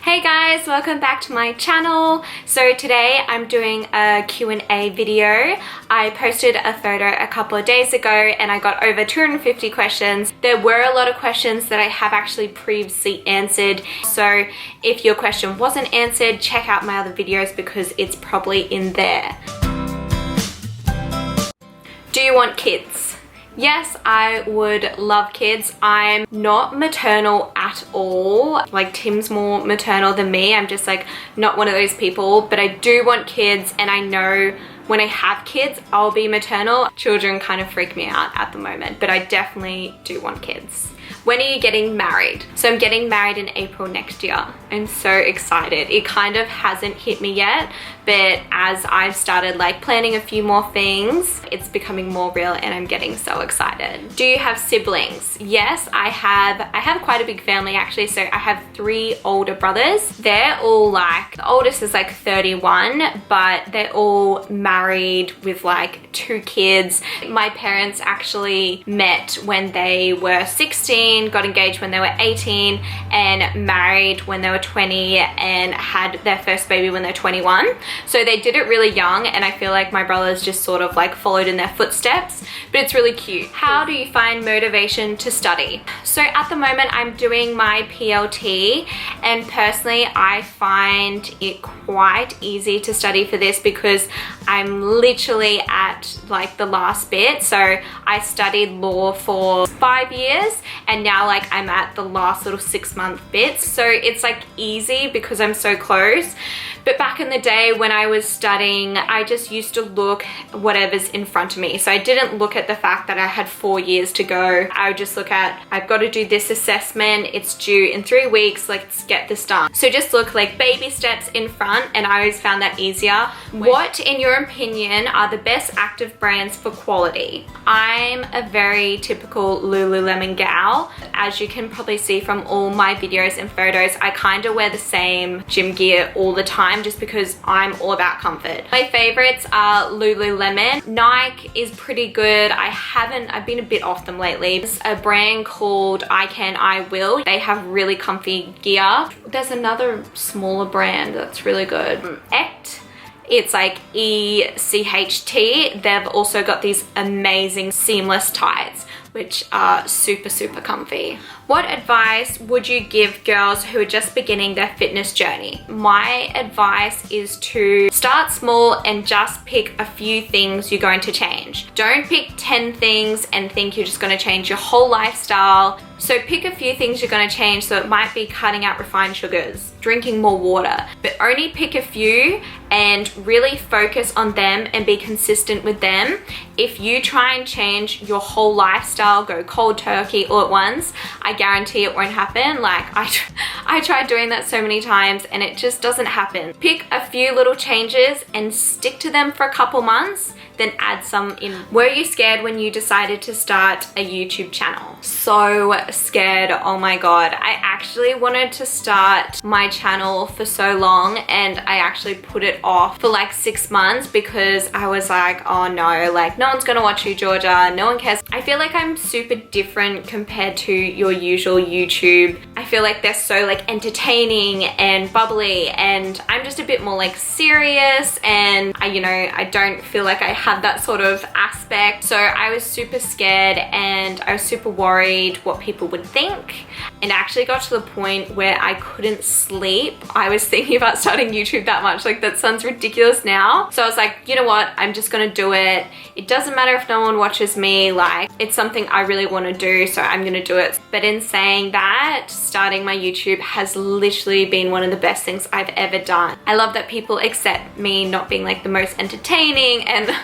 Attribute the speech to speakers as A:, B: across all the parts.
A: Hey guys, welcome back to my channel. So today I'm doing a Q&A video. I posted a photo a couple of days ago and I got over 250 questions. There were a lot of questions that I have actually previously answered. So if your question wasn't answered, check out my other videos because it's probably in there. Do you want kids? Yes, I would love kids. I'm not maternal at all. Like Tim's more maternal than me. I'm just like not one of those people, but I do want kids and I know when I have kids, I'll be maternal. Children kind of freak me out at the moment, but I definitely do want kids. When are you getting married? So I'm getting married in April next year. I'm so excited. It kind of hasn't hit me yet, but as I've started like planning a few more things, it's becoming more real and I'm getting so excited. Do you have siblings? Yes, I have quite a big family actually. So I have 3 older brothers. They're all like, the oldest is like 31, but they're all married with like 2 kids. My parents actually met when they were 16, got engaged when they were 18 and married when they were 20 and had their first baby when they're 21. So they did it really young and I feel like my brothers just sort of like followed in their footsteps, but it's really cute. How do you find motivation to study? So at the moment I'm doing my PLT and personally I find it quite easy to study for this because I'm literally at like the last bit. So I studied law for 5 years and now like I'm at the last little 6-month bits. So it's like easy because I'm so close. But back in the day when I was studying, I just used to look whatever's in front of me. So I didn't look at the fact that I had 4 years to go. I would just look at, I've got to do this assessment. It's due in 3 weeks. Let's get this done. So just look like baby steps in front and I always found that easier. What, in your opinion, are the best active brands for quality? I'm a very typical Lululemon gal. As you can probably see from all my videos and photos, I kind of wear the same gym gear all the time just because I'm all about comfort. My favorites are Lululemon. Nike is pretty good. I've been a bit off them lately. There's a brand called I Can, I Will. They have really comfy gear. There's another smaller brand that's really good. Ect. It's like ECHT. They've also got these amazing seamless tights, which are super, super comfy. What advice would you give girls who are just beginning their fitness journey? My advice is to start small and just pick a few things you're going to change. Don't pick 10 things and think you're just going to change your whole lifestyle. So pick a few things you're going to change. So it might be cutting out refined sugars, drinking more water, but only pick a few and really focus on them and be consistent with them. If you try and change your whole lifestyle, go cold turkey all at once, I guarantee it won't happen. Like I tried doing that so many times and it just doesn't happen. Pick a few little changes and stick to them for a couple months, then add some in. Were you scared when you decided to start a YouTube channel? So scared, oh my god. I actually wanted to start my channel for so long and I actually put it off for like 6 months because I was like, oh no, like no one's gonna watch you, Georgia, no one cares. I feel like I'm super different compared to your usual YouTube. I feel like they're so like entertaining and bubbly and I'm just a bit more like serious and I don't feel like I have that sort of aspect. So I was super scared and I was super worried what people would think, and actually got to the point where I couldn't sleep. I was thinking about starting YouTube that much. Like that sounds ridiculous now. So I was like, you know what, I'm just gonna do it. It doesn't matter if no one watches me, like it's something I really want to do, so I'm gonna do it. But in saying that, starting my YouTube has literally been one of the best things I've ever done. I love that people accept me not being like the most entertaining, and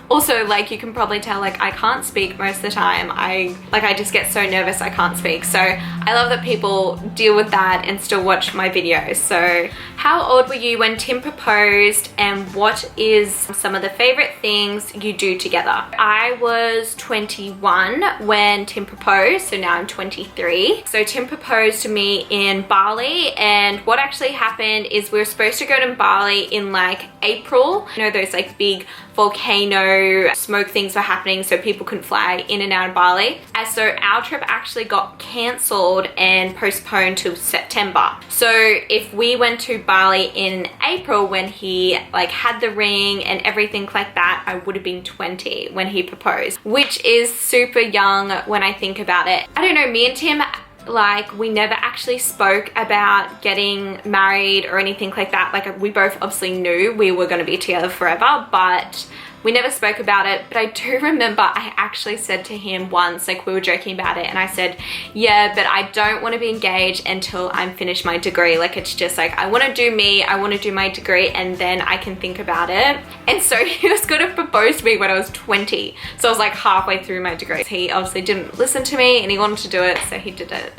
A: also like you can probably tell like I can't speak most of the time. I just get so nervous I can't speak. So I love that people deal with that and still watch my videos. So how old were you when Tim proposed and what is some of the favorite things you do together? I was 21 when Tim proposed, so now I'm 23. So Tim proposed to me in Bali, and what actually happened is we were supposed to go to Bali in like April. You know, those like big volcano smoke things were happening, so people couldn't fly in and out of Bali. And so our trip actually got cancelled and postponed till September. So if we went to Bali in April when he like had the ring and everything like that, I would have been 20 when he proposed, which is super young when I think about it. I don't know, me and Tim, like, we never actually spoke about getting married or anything like that. Like, we both obviously knew we were going to be together forever, but we never spoke about it. But I do remember I actually said to him once, like, we were joking about it, and I said, yeah, but I don't want to be engaged until I'm finished my degree. Like, it's just like, I want to do me, I want to do my degree, and then I can think about it. And so he was going to propose to me when I was 20. So I was like halfway through my degree. He obviously didn't listen to me and he wanted to do it, so he did it.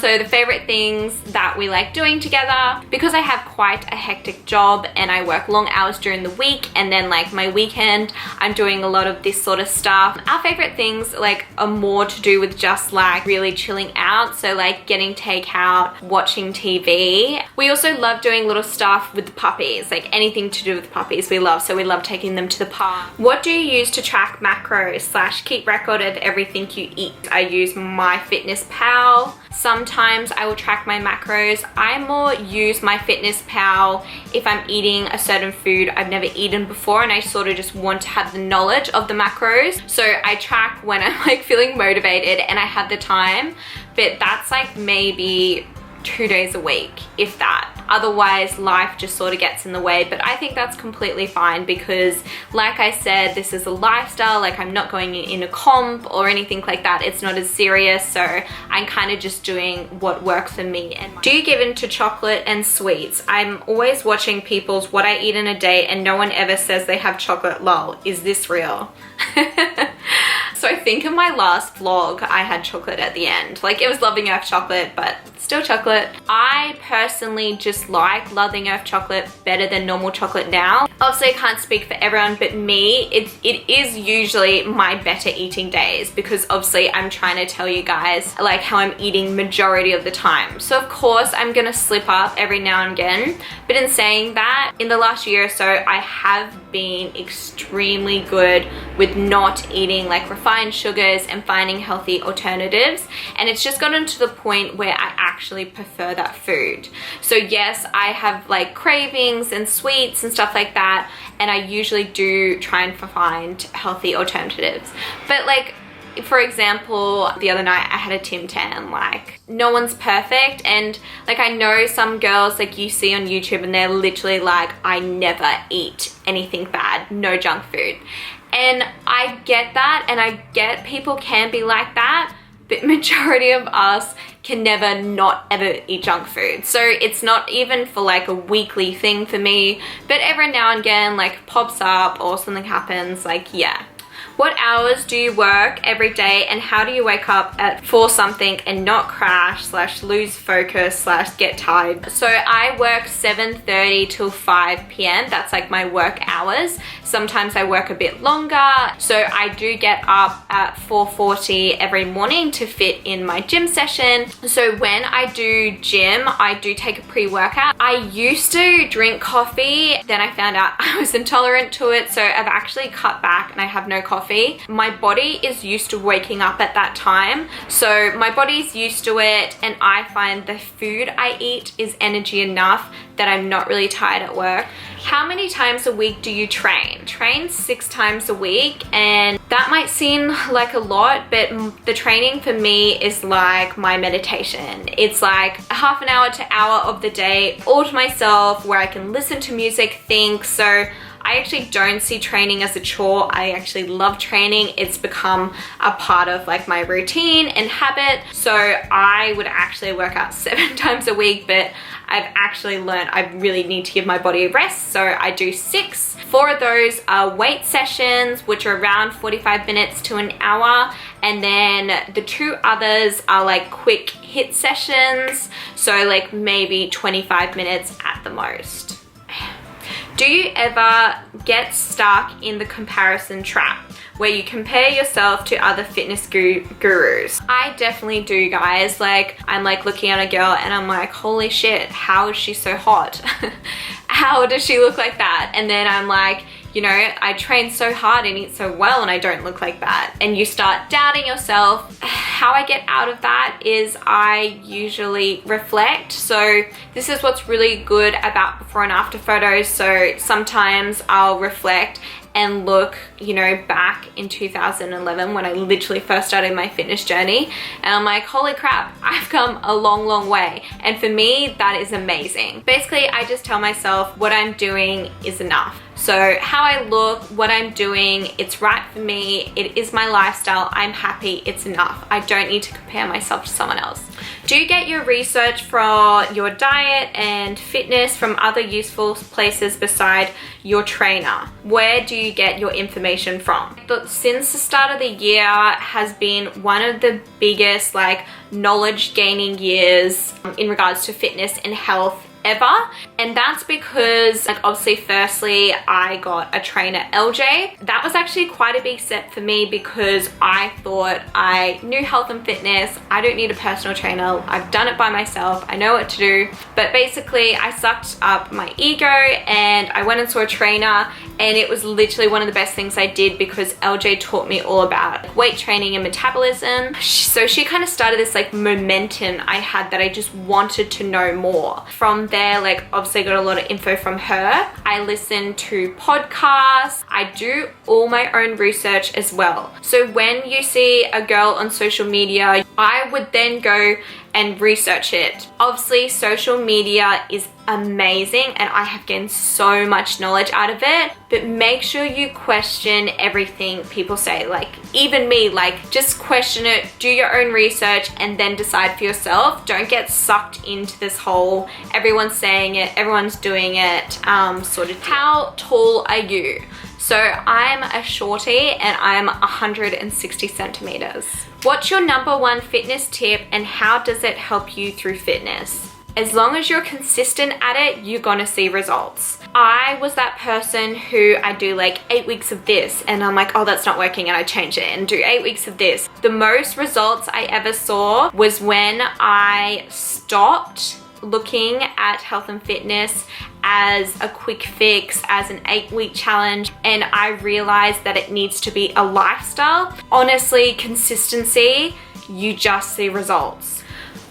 A: So the favorite things that we like doing together, because I have quite a hectic job and I work long hours during the week, and then like my weekend I'm doing a lot of this sort of stuff. Our favorite things like are more to do with just like really chilling out, so like getting takeout, watching TV. We also love doing little stuff with the puppies, like anything to do with puppies we love, so we love taking them to the park. What do you use to track macros / keep record of everything you eat? I use MyFitnessPal. Sometimes I will track my macros. I more use MyFitnessPal if I'm eating a certain food I've never eaten before and I sort of just want to have the knowledge of the macros. So I track when I'm like feeling motivated and I have the time, but that's like maybe 2 days a week, if that. Otherwise, life just sort of gets in the way, but I think that's completely fine because, like I said, this is a lifestyle. Like, I'm not going in a comp or anything like that. It's not as serious, so I'm kind of just doing what works for me. And do you give in to chocolate and sweets? I'm always watching people's what I eat in a day and no one ever says they have chocolate. Lol, is this real? So I think in my last vlog, I had chocolate at the end. Like, it was Loving Earth chocolate, but still chocolate. I personally just like Loving Earth chocolate better than normal chocolate now. Obviously, I can't speak for everyone, but me, it is usually my better eating days because obviously I'm trying to tell you guys like how I'm eating majority of the time. So of course, I'm gonna slip up every now and again. But in saying that, in the last year or so, I have been extremely good with not eating like refined sugars and finding healthy alternatives, and it's just gotten to the point where I actually prefer that food. So yes, I have like cravings and sweets and stuff like that, and I usually do try and find healthy alternatives. But like, for example, the other night I had a Tim Tam. Like, no one's perfect, and like I know some girls like you see on YouTube and they're literally like, I never eat anything bad, no junk food. And I get that, and I get people can be like that, but majority of us can never not ever eat junk food. So it's not even for like a weekly thing for me, but every now and again like pops up or something happens, like yeah. What hours do you work every day, and how do you wake up at 4 something and not crash / lose focus / get tired? So I work 7:30 till 5 p.m. That's like my work hours. Sometimes I work a bit longer. So I do get up at 4:40 every morning to fit in my gym session. So when I do gym, I do take a pre-workout. I used to drink coffee, then I found out I was intolerant to it, so I've actually cut back and I have no coffee. My body is used to waking up at that time, so my body's used to it, and I find the food I eat is energy enough that I'm not really tired at work. How many times a week do you train? Train 6 times a week, and that might seem like a lot, but the training for me is like my meditation. It's like a half an hour to hour of the day all to myself where I can listen to music, think. So I actually don't see training as a chore. I actually love training. It's become a part of like my routine and habit. So I would actually work out 7 times a week, but I've actually learned I really need to give my body a rest. So I do 6. 4 of those are weight sessions, which are around 45 minutes to an hour. And then the 2 others are like quick hit sessions. So like maybe 25 minutes at the most. Do you ever get stuck in the comparison trap where you compare yourself to other fitness gurus? I definitely do, guys. Like, I'm like looking at a girl and I'm like, holy shit, how is she so hot? How does she look like that? And then I'm like, you know, I train so hard and eat so well and I don't look like that. And you start doubting yourself. How I get out of that is I usually reflect. So this is what's really good about before and after photos. So sometimes I'll reflect and look, you know, back in 2011 when I literally first started my fitness journey, and I'm like, holy crap, I've come a long, long way. And for me, that is amazing. Basically, I just tell myself what I'm doing is enough. So how I look, what I'm doing, it's right for me. It is my lifestyle. I'm happy. It's enough. I don't need to compare myself to someone else. Do you get your research for your diet and fitness from other useful places beside your trainer? Where do you get your information from? But since the start of the year has been one of the biggest like knowledge gaining years in regards to fitness and health ever. And that's because, like, obviously firstly I got a trainer, LJ. That was actually quite a big step for me because I thought I knew health and fitness. I don't need a personal trainer. I've done it by myself. I know what to do. But basically I sucked up my ego and I went and saw a trainer, and it was literally one of the best things I did because LJ taught me all about weight training and metabolism. So she kind of started this like momentum I had that I just wanted to know more. From there, like, obviously got a lot of info from her. I listen to podcasts. I do all my own research as well. So when you see a girl on social media, I would then go and research it. Obviously, social media is amazing and I have gained so much knowledge out of it, but make sure you question everything people say. Like, even me, like, just question it, do your own research, and then decide for yourself. Don't get sucked into this whole everyone's saying it, everyone's doing it sort of thing. How tall are you? So I'm a shorty and I'm 160 centimeters. What's your #1 fitness tip and how does it help you through fitness? As long as you're consistent at it, you're gonna see results. I was that person who I do like 8 weeks of this and I'm like, oh, that's not working, and I change it and do 8 weeks of this. The most results I ever saw was when I stopped looking at health and fitness as a quick fix, as an 8-week challenge, and I realized that it needs to be a lifestyle. Honestly, consistency, you just see results.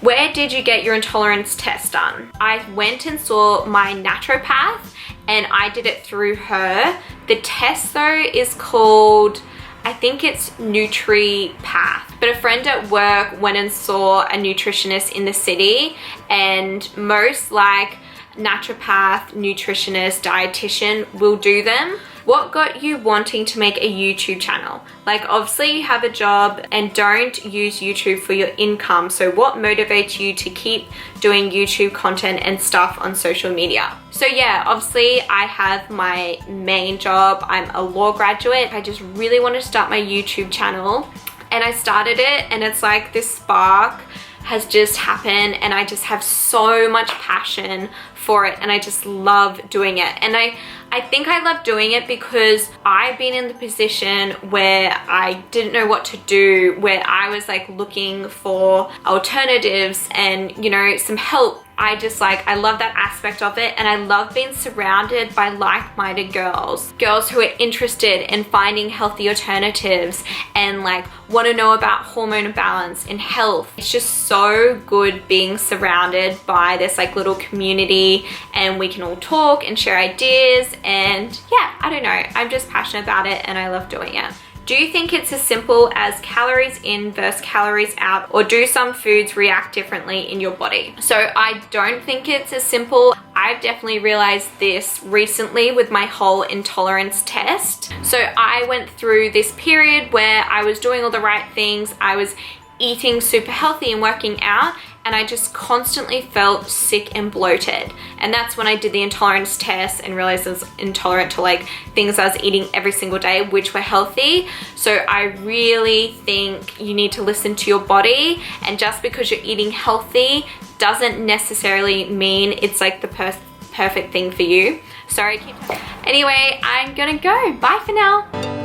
A: Where did you get your intolerance test done? I went and saw my naturopath and I did it through her. The test though is called, I think it's NutriPath. But a friend at work went and saw a nutritionist in the city, and most like naturopath, nutritionist, dietitian will do them. What got you wanting to make a YouTube channel? Like, obviously you have a job and don't use YouTube for your income. So what motivates you to keep doing YouTube content and stuff on social media? So yeah, obviously I have my main job. I'm a law graduate. I just really want to start my YouTube channel, and I started it, and it's like this spark has just happened and I just have so much passion for it and I just love doing it. And I think I love doing it because I've been in the position where I didn't know what to do, where I was like looking for alternatives and, you know, some help. I love that aspect of it, and I love being surrounded by like-minded girls who are interested in finding healthy alternatives and like want to know about hormone balance and health. It's just so good being surrounded by this like little community, and we can all talk and share ideas, and yeah, I don't know, I'm just passionate about it and I love doing it. Do you think it's as simple as calories in versus calories out, or do some foods react differently in your body? So I don't think it's as simple. I've definitely realized this recently with my whole intolerance test. So I went through this period where I was doing all the right things. I was eating super healthy and working out, and I just constantly felt sick and bloated. And that's when I did the intolerance test and realized I was intolerant to like things I was eating every single day, which were healthy. So I really think you need to listen to your body, and just because you're eating healthy doesn't necessarily mean it's like the perfect thing for you. Sorry, keep talking. Anyway, I'm gonna go. Bye for now.